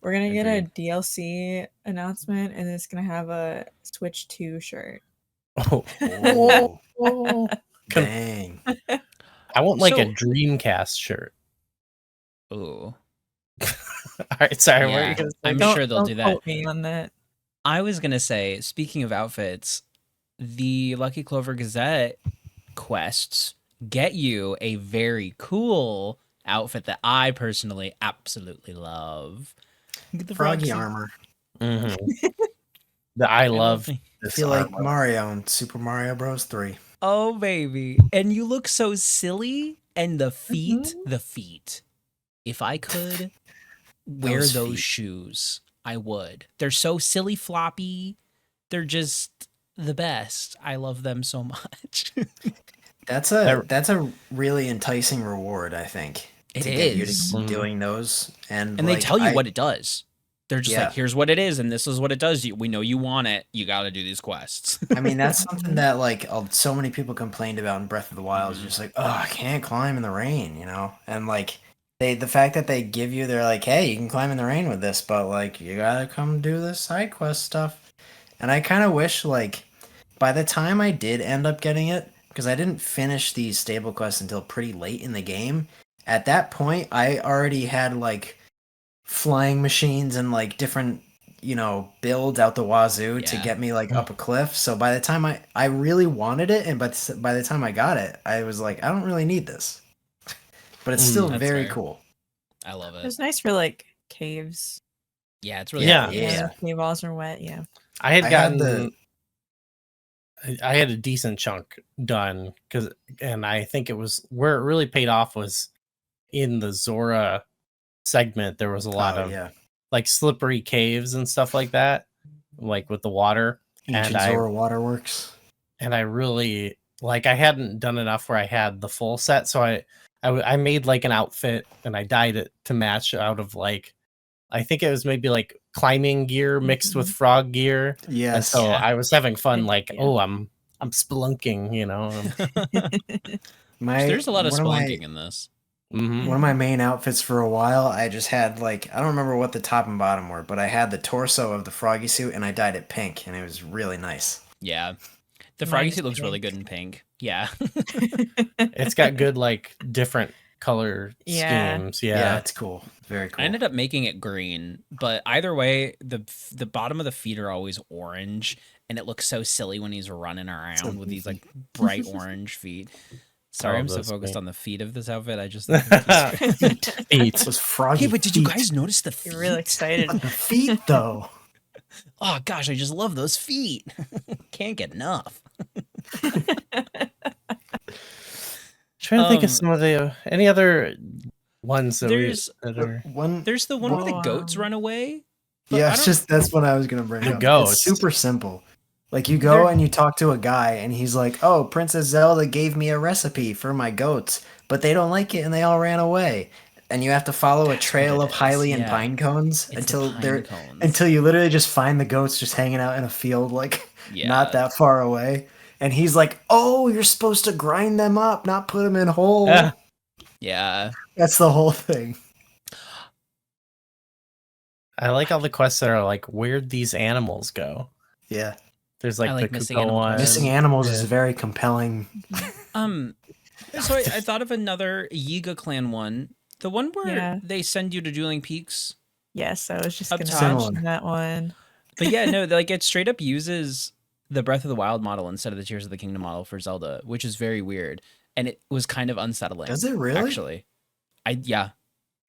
Speaker 4: We're gonna get
Speaker 3: Agreed.
Speaker 4: a DLC announcement, and it's gonna have a Switch 2 shirt.
Speaker 2: Oh,
Speaker 1: Oh.
Speaker 2: dang.
Speaker 1: I want like a
Speaker 3: So-
Speaker 1: Dreamcast shirt.
Speaker 3: Ooh.
Speaker 1: All right, sorry. What are
Speaker 3: Yeah,
Speaker 1: you gonna say?
Speaker 3: I'm
Speaker 4: Don't-
Speaker 3: sure they'll
Speaker 4: don't
Speaker 3: do that.
Speaker 4: quote me on that.
Speaker 3: I was gonna say, speaking of outfits, the Lucky Clover Gazette quests get you a very cool outfit that I personally absolutely love. Get the
Speaker 2: Froggy
Speaker 3: suit.
Speaker 2: armor.
Speaker 1: Mhm. I love
Speaker 3: me.
Speaker 2: I
Speaker 1: this
Speaker 2: feel like
Speaker 1: armor.
Speaker 2: Mario in Super Mario Bros. 3.
Speaker 3: Oh baby, and you look so silly. And the feet, the feet. If I could wear
Speaker 2: Those
Speaker 3: those
Speaker 2: feet.
Speaker 3: shoes, I would. They're so silly floppy. They're just the best. I love them so much.
Speaker 2: That's a really enticing reward, I think.
Speaker 3: It
Speaker 2: to get you
Speaker 3: is.
Speaker 2: to keep doing those, and
Speaker 3: And they
Speaker 2: like,
Speaker 3: tell you what it does. They're just
Speaker 2: Yeah.
Speaker 3: like, here's what it is, and this is what it does. We know you want it. You got to do these quests.
Speaker 2: I mean, that's something that like so many people complained about in Breath of the Wild. Is just like, oh, I can't climb in the rain, and like the fact that they give you, they're like, hey, you can climb in the rain with this, but like you gotta come do this side quest stuff. And I kind of wish like by the time I did end up getting it, because I didn't finish these stable quests until pretty late in the game. At that point, I already had like flying machines and like different builds out the wazoo to
Speaker 3: Yeah.
Speaker 2: get me like up a cliff. So by the time I really wanted it, and by the time I got it, I was like, I don't really need this. But it's still
Speaker 3: That's
Speaker 2: very
Speaker 3: fair.
Speaker 2: cool.
Speaker 3: I love it.
Speaker 4: It's nice for like caves.
Speaker 3: Yeah, it's really
Speaker 1: Yeah.
Speaker 3: fun.
Speaker 2: Yeah.
Speaker 4: Cave walls are wet. Yeah.
Speaker 1: I had
Speaker 2: I had
Speaker 1: gotten I had a decent chunk done, and I think it was where it really paid off was in the Zora segment. There was a lot of like slippery caves and stuff like that, like with the water.
Speaker 2: Ancient Zora Waterworks.
Speaker 1: And I really I hadn't done enough where I had the full set, so I made like an outfit and I dyed it to match out of like, I think it was maybe like climbing gear mixed with frog gear.
Speaker 2: Yes.
Speaker 1: And so
Speaker 3: Yeah.
Speaker 1: I was having fun, like,
Speaker 4: Yeah.
Speaker 1: oh, I'm spelunking,
Speaker 3: There's a lot of
Speaker 2: one my-
Speaker 3: spelunking in this.
Speaker 1: Mhm.
Speaker 2: One of my main outfits for a while, I just had like, I don't remember what the top and bottom were, but I had the torso of the froggy suit and I dyed it pink, and it was really nice.
Speaker 3: Yeah. The froggy
Speaker 4: Mine's
Speaker 3: suit looks really
Speaker 4: pink.
Speaker 3: good in pink. Yeah.
Speaker 1: It's got good like different color
Speaker 4: Yeah.
Speaker 1: schemes.
Speaker 2: Yeah,
Speaker 1: Yeah.
Speaker 2: it's cool. Very cool.
Speaker 3: I ended up making it green, but either way, the bottom of the feet are always orange, and it looks so silly when he's running around
Speaker 2: So
Speaker 3: with these
Speaker 2: goofy.
Speaker 3: like bright orange feet. Sorry,
Speaker 1: Oh,
Speaker 3: I'm so
Speaker 1: those
Speaker 3: focused
Speaker 1: feet.
Speaker 3: on the feet of this outfit. I just
Speaker 1: Feet.
Speaker 2: Those froggy
Speaker 3: Hey, but did you
Speaker 2: feet.
Speaker 3: guys notice the feet?
Speaker 4: You're really excited.
Speaker 2: But the feet, though.
Speaker 3: Oh gosh, I just love those feet. Can't get enough.
Speaker 1: Trying to think of some of the any other ones that
Speaker 3: There's
Speaker 1: that are
Speaker 3: there's the one where the
Speaker 4: Oh,
Speaker 3: goats run away. but
Speaker 2: Yeah,
Speaker 3: I
Speaker 2: it's
Speaker 3: don't-
Speaker 2: just that's what I was gonna bring
Speaker 1: The
Speaker 2: up.
Speaker 1: ghost.
Speaker 2: It's super simple. Like you go and you talk to a guy and he's like, "Oh, Princess Zelda gave me a recipe for my goats, but they don't like it and they all ran away." And you have to follow a
Speaker 3: That's
Speaker 2: trail
Speaker 3: what
Speaker 2: of
Speaker 3: it is,
Speaker 2: Hylian
Speaker 3: yeah.
Speaker 2: pine cones
Speaker 3: It's the
Speaker 2: until
Speaker 3: pine cones.
Speaker 2: until you literally just find the goats just hanging out in a field like not that far away. And he's like, "Oh, you're supposed to grind them up, not put them in whole."
Speaker 1: Yeah.
Speaker 3: Yeah.
Speaker 2: That's the whole thing.
Speaker 1: I like all the quests that are like, where'd these animals go?
Speaker 2: Yeah.
Speaker 1: There's like,
Speaker 3: I like
Speaker 1: the
Speaker 3: missing
Speaker 1: Kuko
Speaker 3: animal
Speaker 1: one.
Speaker 3: quests.
Speaker 2: Missing animals is
Speaker 1: Yeah.
Speaker 2: very compelling.
Speaker 3: So I thought of another Yiga clan one. The one where
Speaker 4: Yeah.
Speaker 3: they send you to Dueling Peaks.
Speaker 4: Yes, I was just
Speaker 3: Up
Speaker 4: gonna
Speaker 3: top.
Speaker 4: mention that one.
Speaker 3: But yeah, no, like it straight up uses the Breath of the Wild model instead of the Tears of the Kingdom model for Zelda, which is very weird. And it was kind of unsettling.
Speaker 2: Does it really?
Speaker 3: Actually. Yeah,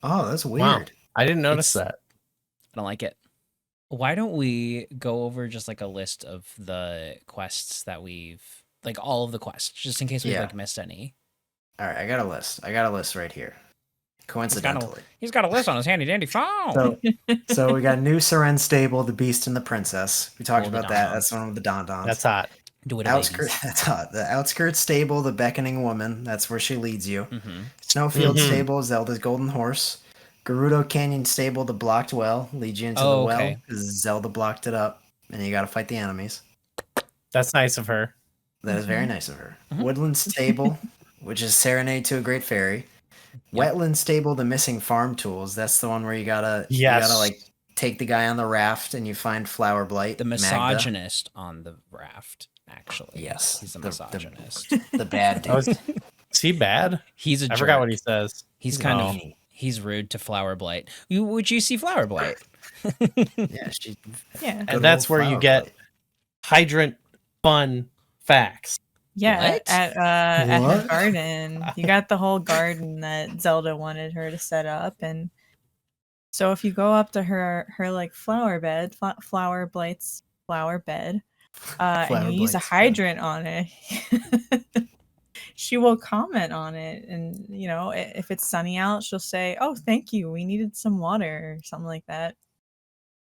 Speaker 2: Oh, that's weird.
Speaker 1: Wow. I didn't notice
Speaker 3: It's-
Speaker 1: that.
Speaker 3: I don't like it. Why don't we go over just like a list of the quests that we've like all of the quests, just in case we've
Speaker 2: Yeah.
Speaker 3: like missed any.
Speaker 2: All right, I got a list. I got a list right here. Coincidentally.
Speaker 3: He's got a list on his handy dandy phone.
Speaker 2: So we got New Seren Stable, the Beast and the Princess. We talked
Speaker 3: Oh, the
Speaker 2: about that.
Speaker 3: Don-Dons.
Speaker 2: That's one of the Don-Dons.
Speaker 1: That's hot.
Speaker 3: Do it,
Speaker 2: Outskirts. That's hot. The Outskirts Stable, the Beckoning Woman. That's where she leads you.
Speaker 3: Mm-hmm.
Speaker 2: Snowfield
Speaker 1: Mhm.
Speaker 2: Stable, Zelda's Golden Horse. Gerudo Canyon Stable, the Blocked Well, leads you into the well
Speaker 3: okay.
Speaker 2: because Zelda blocked it up, and you got to fight the enemies.
Speaker 1: That's nice of her.
Speaker 2: That is very nice of her.
Speaker 3: Mhm.
Speaker 2: Woodland Stable, which is Serenade to a Great Fairy.
Speaker 3: Yep.
Speaker 2: Wetland Stable, the Missing Farm Tools. That's the one where you gotta
Speaker 1: Yes.
Speaker 2: like take the guy on the raft and you find Flower Blight.
Speaker 3: The
Speaker 2: Magda.
Speaker 3: misogynist on the raft, actually.
Speaker 2: Yes,
Speaker 3: He's a
Speaker 2: the-
Speaker 3: misogynist.
Speaker 2: the bad dude.
Speaker 1: Oh, is he bad?
Speaker 3: He's a
Speaker 1: I
Speaker 3: jerk.
Speaker 1: forgot what he says.
Speaker 3: He's kind
Speaker 1: Oh.
Speaker 3: of he's rude to Flower Blight. Would you see Flower Blight?
Speaker 2: Yeah, she.
Speaker 4: Yeah.
Speaker 2: Good
Speaker 1: And that's
Speaker 2: old
Speaker 1: where you
Speaker 2: Flower
Speaker 1: get
Speaker 2: Blight.
Speaker 1: hydrant fun facts.
Speaker 4: Yeah,
Speaker 3: What?
Speaker 4: at her
Speaker 2: What?
Speaker 4: garden. You got the whole garden that Zelda wanted her to set up, and so if you go up to her like flower bed, flower blight's flower bed, and
Speaker 2: Flower
Speaker 4: you use a
Speaker 2: Blight's,
Speaker 4: hydrant on it, she will comment on it, and you know if it's sunny out, she'll say, "Oh, thank you, we needed some water," or something like that.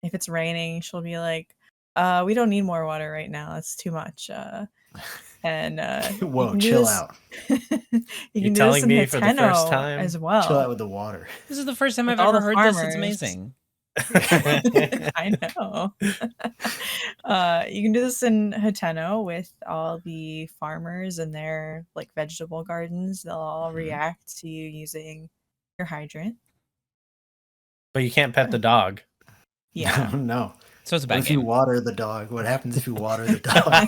Speaker 4: If it's raining, she'll be like, "We don't need more water right now. It's too much." And you
Speaker 2: Whoa,
Speaker 4: can do
Speaker 2: chill
Speaker 4: this-
Speaker 2: out.
Speaker 4: you
Speaker 1: You're
Speaker 4: can do
Speaker 1: telling
Speaker 4: this in
Speaker 1: me for the first
Speaker 4: Hateno
Speaker 1: time?
Speaker 4: as
Speaker 2: Chill out
Speaker 4: well.
Speaker 2: with the water.
Speaker 3: This is the first time
Speaker 4: With
Speaker 3: I've
Speaker 4: all
Speaker 3: ever
Speaker 4: the
Speaker 3: heard this. It's
Speaker 4: farmers.
Speaker 3: amazing.
Speaker 4: I know. You can do this in Hateno with all the farmers and their like vegetable gardens. They'll all
Speaker 2: Mhm.
Speaker 4: react to you using your hydrant.
Speaker 1: But you can't pet the dog.
Speaker 4: Yeah.
Speaker 2: No.
Speaker 3: So it's a
Speaker 2: What
Speaker 3: bad
Speaker 2: if you
Speaker 3: game.
Speaker 2: water the dog? What happens if you water the dog?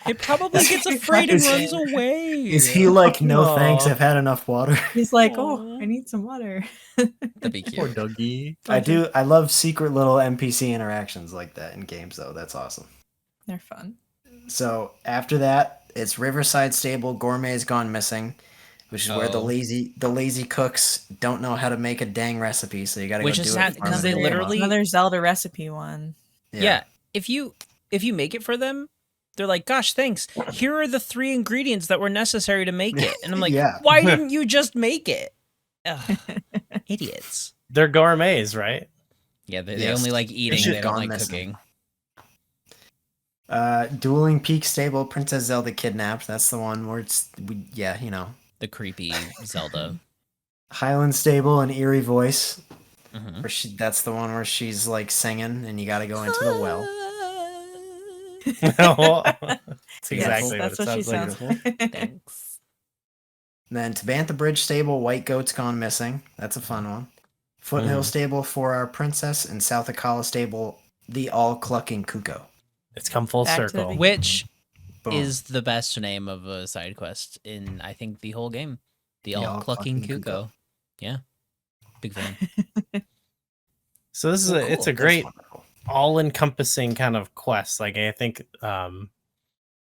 Speaker 3: It probably gets afraid and
Speaker 2: Is-
Speaker 3: runs away.
Speaker 2: Is he like, no thanks,
Speaker 1: Aw.
Speaker 2: I've had enough water?
Speaker 4: He's like,
Speaker 3: Aw.
Speaker 4: "Oh, I need some water."
Speaker 3: That'd be
Speaker 1: Poor
Speaker 3: cute.
Speaker 1: doggy.
Speaker 2: I love secret little NPC interactions like that in games though. That's awesome.
Speaker 4: They're fun.
Speaker 2: So after that, it's Riverside Stable, Gourmet's Gone Missing, which is where the
Speaker 3: Oh.
Speaker 2: lazy cooks don't know how to make a dang recipe, so you gotta
Speaker 3: Which
Speaker 2: go
Speaker 3: is
Speaker 2: do
Speaker 3: sad,
Speaker 2: it.
Speaker 3: 'cause they
Speaker 2: farm it.
Speaker 3: literally-
Speaker 4: another Zelda recipe one.
Speaker 3: Yeah. If you make it for them, they're like, "Gosh, thanks. Here are the 3 ingredients that were necessary to make it." And I'm like,
Speaker 2: Yeah.
Speaker 3: "Why didn't you just make it?" Ugh, idiots.
Speaker 1: They're gourmets, right?
Speaker 3: Yeah, they
Speaker 2: Yes.
Speaker 3: only like eating.
Speaker 2: shit
Speaker 3: They don't
Speaker 2: gone
Speaker 3: like
Speaker 2: missing.
Speaker 3: cooking.
Speaker 2: Dueling Peak Stable, Princess Zelda Kidnapped. That's the one where you know.
Speaker 3: The creepy Zelda.
Speaker 2: Highland Stable and Eerie Voice,
Speaker 3: Mhm.
Speaker 2: where that's the one where she's like singing and you gotta go into the well.
Speaker 1: That's exactly
Speaker 4: Yes,
Speaker 1: what
Speaker 4: that's
Speaker 1: it sounds like.
Speaker 4: like.
Speaker 3: Thanks.
Speaker 2: And then Tabantha Bridge Stable, White Goat's Gone Missing. That's a fun one. Foothill
Speaker 1: Mhm.
Speaker 2: Stable for our Princess, and South Akala Stable, the All Clucking Kuko.
Speaker 1: It's come full
Speaker 4: Back to the
Speaker 1: circle.
Speaker 4: beginning.
Speaker 3: Which
Speaker 2: Boom.
Speaker 3: is the best name of a side quest in I think the whole game. The all clucking Kuko. Yeah. Big fan.
Speaker 1: So this is
Speaker 2: Well,
Speaker 1: it's
Speaker 2: cool.
Speaker 1: a
Speaker 2: That's
Speaker 1: great
Speaker 2: wonderful.
Speaker 1: all-encompassing kind of quest. Like I think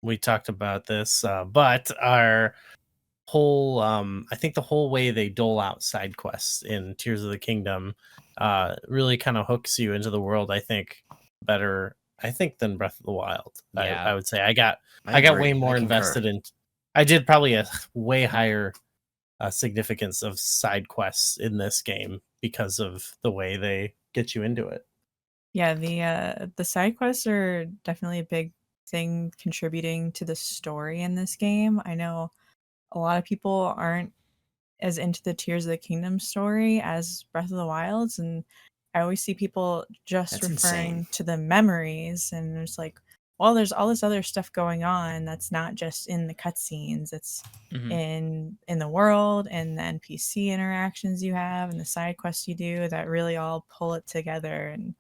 Speaker 1: we talked about this, but our whole I think the whole way they dole out side quests in Tears of the Kingdom really kind of hooks you into the world, I think, better than Breath of the Wild.
Speaker 3: Yeah.
Speaker 1: I would say I got
Speaker 2: agree.
Speaker 1: way more invested in. I did probably a way higher significance of side quests in this game because of the way they get you into it.
Speaker 4: Yeah, the side quests are definitely a big thing contributing to the story in this game. I know a lot of people aren't as into the Tears of the Kingdom story as Breath of the Wilds, and I always see people just
Speaker 2: That's
Speaker 4: referring
Speaker 2: insane.
Speaker 4: to the memories, and it's like, well, there's all this other stuff going on that's not just in the cutscenes. It's in the world and the NPC interactions you have and the side quests you do that really all pull it together and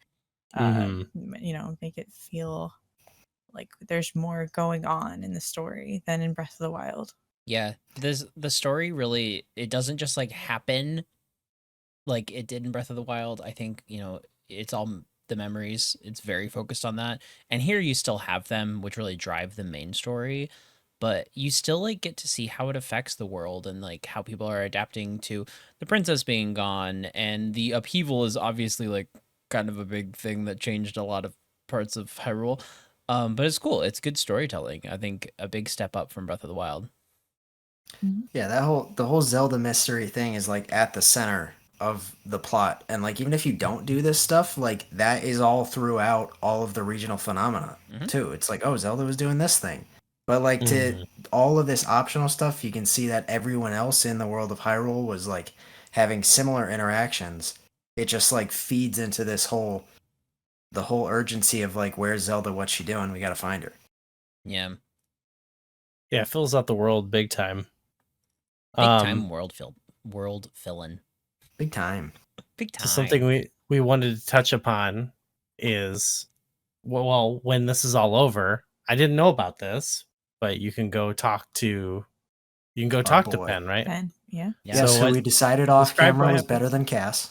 Speaker 4: make it feel like there's more going on in the story than in Breath of the Wild.
Speaker 3: Yeah, the story really, it doesn't just like happen like it did in Breath of the Wild. I think, it's all the memories. It's very focused on that. And here you still have them, which really drive the main story, but you still like get to see how it affects the world and like how people are adapting to the princess being gone. And the upheaval is obviously like kind of a big thing that changed a lot of parts of Hyrule. But it's cool. It's good storytelling. I think a big step up from Breath of the Wild.
Speaker 2: Yeah, the whole Zelda mystery thing is like at the center of the plot, and like even if you don't do this stuff, like that is all throughout all of the regional phenomena too. It's like, oh, Zelda was doing this thing, but like to all of this optional stuff, you can see that everyone else in the world of Hyrule was like having similar interactions. It just like feeds into the whole urgency of like, where's Zelda? What's she doing? We got to find her.
Speaker 3: Yeah.
Speaker 1: Yeah, it fills out the world big time.
Speaker 3: Big time world filling.
Speaker 2: Big time.
Speaker 3: Big time.
Speaker 1: So something we wanted to touch upon is, well, when this is all over, I didn't know about this, but you can go talk to Penn, right?
Speaker 4: Penn, yeah.
Speaker 2: Yeah, so we decided off camera was better than Cass.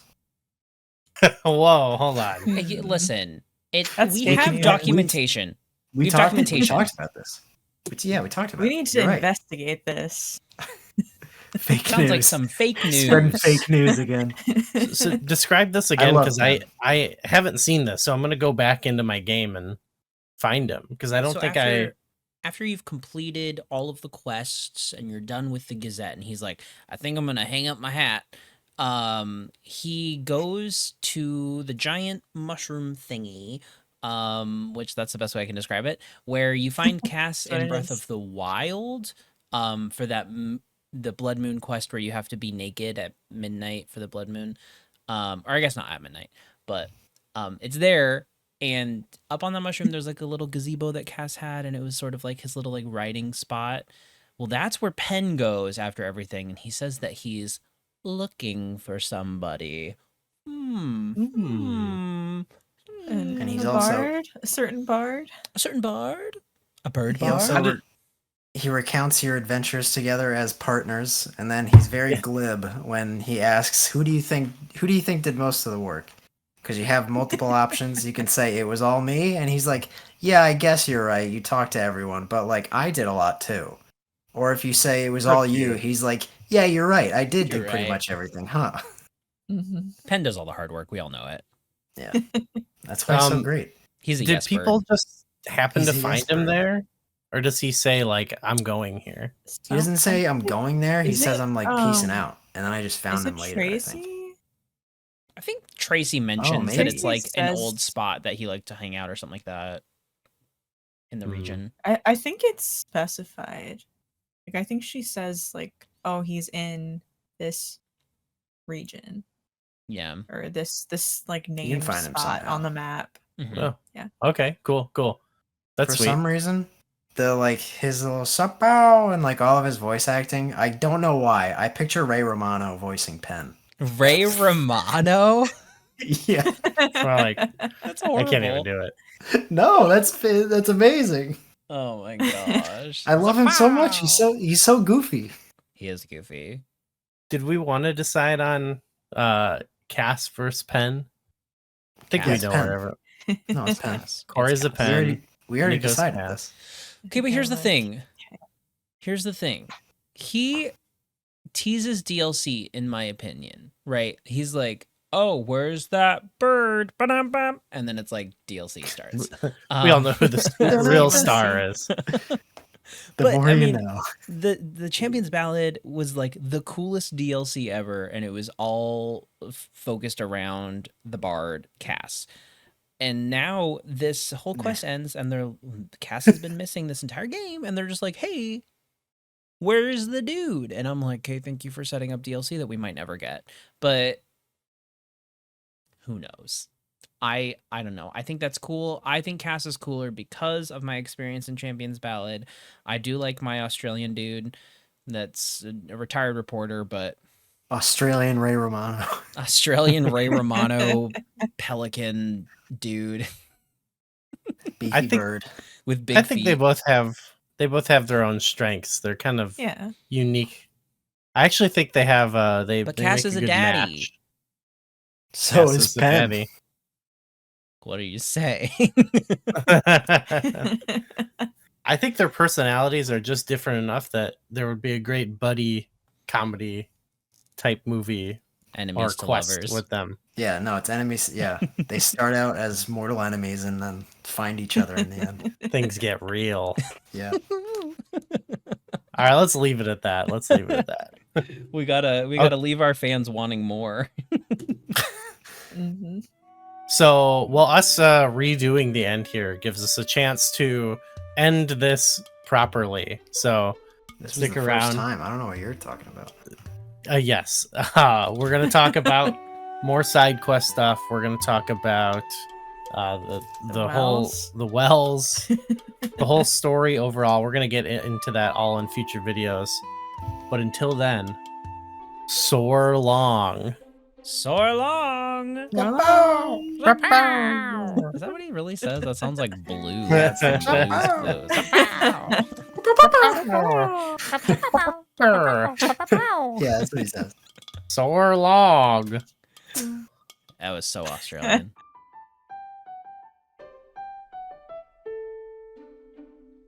Speaker 1: Whoa, hold on.
Speaker 3: Hey, listen, we
Speaker 4: fake
Speaker 3: have
Speaker 4: news.
Speaker 3: documentation.
Speaker 2: We
Speaker 3: have documentation.
Speaker 2: We talked about this. Yeah, we talked about it.
Speaker 4: We need to investigate this.
Speaker 2: Fake
Speaker 3: Sounds
Speaker 2: news.
Speaker 3: like some fake news.
Speaker 2: Spreading fake news again.
Speaker 1: So describe this again, because I haven't seen this, so I'm gonna go back into my game and find him, because I don't think
Speaker 3: after you've completed all of the quests and you're done with the Gazette, and he's like, I think I'm gonna hang up my hat. He goes to the giant mushroom thingy, which that's the best way I can describe it, where you find Cass in Breath of the Wild, for that the Blood Moon quest where you have to be naked at midnight for the Blood Moon, or I guess not at midnight, but it's there. And up on the mushroom, there's like a little gazebo that Cass had, and it was sort of like his little like riding spot. Well, that's where Penn goes after everything, and he says that he's looking for somebody.
Speaker 4: And
Speaker 2: he's
Speaker 4: a certain bard,
Speaker 3: a bird bard.
Speaker 2: He recounts your adventures together as partners, and then he's very glib when he asks, "Who do you think did most of the work?" Because you have multiple options. You can say it was all me, and he's like, "Yeah, I guess you're right. You talked to everyone, but like I did a lot too." Or if you say it was all you, he's like, "Yeah, you're right. I did do pretty much everything, huh?"
Speaker 3: Penn does all the hard work. We all know it.
Speaker 2: Yeah, that's why he's so great.
Speaker 3: He's a
Speaker 1: Did people just happen to find him there? Or does he say, like, I'm going here?
Speaker 2: He doesn't say I'm going there. He says I'm, like, peacing out. And then I just found him later,
Speaker 4: Tracy?
Speaker 3: I think Tracy mentions that it's, like, an old spot that he liked to hang out or something like that in the region.
Speaker 4: I think it's specified. Like, I think she says, like, oh, he's in this region.
Speaker 3: Yeah.
Speaker 4: Or this like, name spot on the map.
Speaker 1: Oh, yeah. Okay, cool. That's
Speaker 2: For
Speaker 1: sweet.
Speaker 2: some reason, his little supow and like all of his voice acting, I don't know why. I picture Ray Romano voicing Penn.
Speaker 3: Ray Romano?
Speaker 2: Yeah.
Speaker 1: Well, like,
Speaker 3: that's horrible.
Speaker 1: I can't even do it.
Speaker 2: No, that's amazing.
Speaker 3: Oh my gosh.
Speaker 2: I love him so much. He's so goofy.
Speaker 3: He is goofy.
Speaker 1: Did we want to decide on Cass versus Penn? I think we know wherever.
Speaker 2: No, it's Penn.
Speaker 3: Cass.
Speaker 1: Corey's a
Speaker 3: Cass.
Speaker 1: Penn.
Speaker 2: We already
Speaker 1: Nico's
Speaker 2: decided
Speaker 1: Cass.
Speaker 2: this.
Speaker 3: Okay, but here's the
Speaker 4: Like,
Speaker 3: thing. Here's the thing. He teases DLC, in my opinion, right? He's like, oh, where's that bird? Ba-dum-bum. And then it's like DLC starts.
Speaker 1: We all know who the real star is.
Speaker 2: The more you know.
Speaker 3: The Champions Ballad was like the coolest DLC ever, and it was all focused around the bard Cass. And now this whole quest ends, and Cass has been missing this entire game, and they're just like, hey, where's the dude? And I'm like, okay, thank you for setting up DLC that we might never get. But who knows? I don't know. I think that's cool. I think Cass is cooler because of my experience in Champions Ballad. I do like my Australian dude that's a retired reporter, but
Speaker 2: Australian Ray Romano.
Speaker 3: Australian Ray Romano pelican dude
Speaker 2: Beefy bird.
Speaker 3: with big
Speaker 1: I think
Speaker 3: feet.
Speaker 1: they both have their own strengths. They're kind of
Speaker 4: Yeah.
Speaker 1: unique. I actually think they have they
Speaker 3: But
Speaker 1: they
Speaker 3: Cass
Speaker 1: make
Speaker 3: is a
Speaker 1: good
Speaker 3: daddy.
Speaker 1: match.
Speaker 2: So
Speaker 1: Cass
Speaker 2: is
Speaker 1: the
Speaker 2: Penn.
Speaker 1: daddy.
Speaker 3: What are you saying?
Speaker 1: I think their personalities are just different enough that there would be a great buddy comedy type movie
Speaker 3: Enemies
Speaker 1: or
Speaker 3: to
Speaker 1: quest
Speaker 3: lovers.
Speaker 1: with them.
Speaker 2: Yeah, no, it's enemies. Yeah, they start out as mortal enemies and then find each other in the end.
Speaker 1: Things get real.
Speaker 2: Yeah.
Speaker 1: All right, let's leave it at that. Let's leave it at that.
Speaker 3: We gotta leave our fans wanting more.
Speaker 4: Hmm.
Speaker 1: So, well, us redoing the end here gives us a chance to end this properly. So,
Speaker 2: This
Speaker 1: stick
Speaker 2: was the
Speaker 1: around.
Speaker 2: first time. I don't know what you're talking about.
Speaker 1: Yes, we're gonna talk about more side quest stuff. We're gonna talk about the whole
Speaker 4: wells.
Speaker 1: the wells, the whole story overall. We're gonna get into that all in future videos. But until then, soar long.
Speaker 3: So long. Is that what he really says? That sounds like blues.
Speaker 1: That's
Speaker 3: Like
Speaker 1: like
Speaker 2: Yeah, that's what he says.
Speaker 1: Soar long.
Speaker 3: That was so Australian.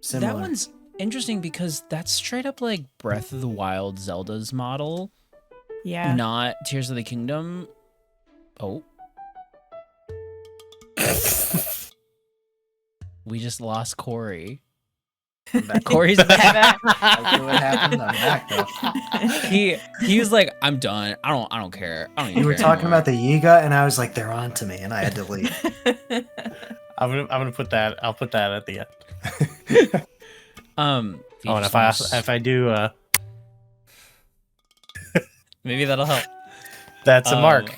Speaker 2: Similar.
Speaker 3: That one's interesting because that's straight up like Breath of the Wild Zelda's model,
Speaker 4: Yeah.
Speaker 3: not Tears of the Kingdom. Oh. We just lost Corey.
Speaker 2: I'm back.
Speaker 3: Corey's back.
Speaker 2: I see what happened. I'm back though.
Speaker 3: He was like, I'm done. I don't care. I don't even
Speaker 2: You were
Speaker 3: care
Speaker 2: talking
Speaker 3: anymore.
Speaker 2: about the Yiga, and I was like, they're on to me, and I had to leave.
Speaker 1: I'm gonna put that. I'll put that at the end.
Speaker 3: Oh,
Speaker 1: and if I do,
Speaker 3: maybe that'll help.
Speaker 1: that's a mark.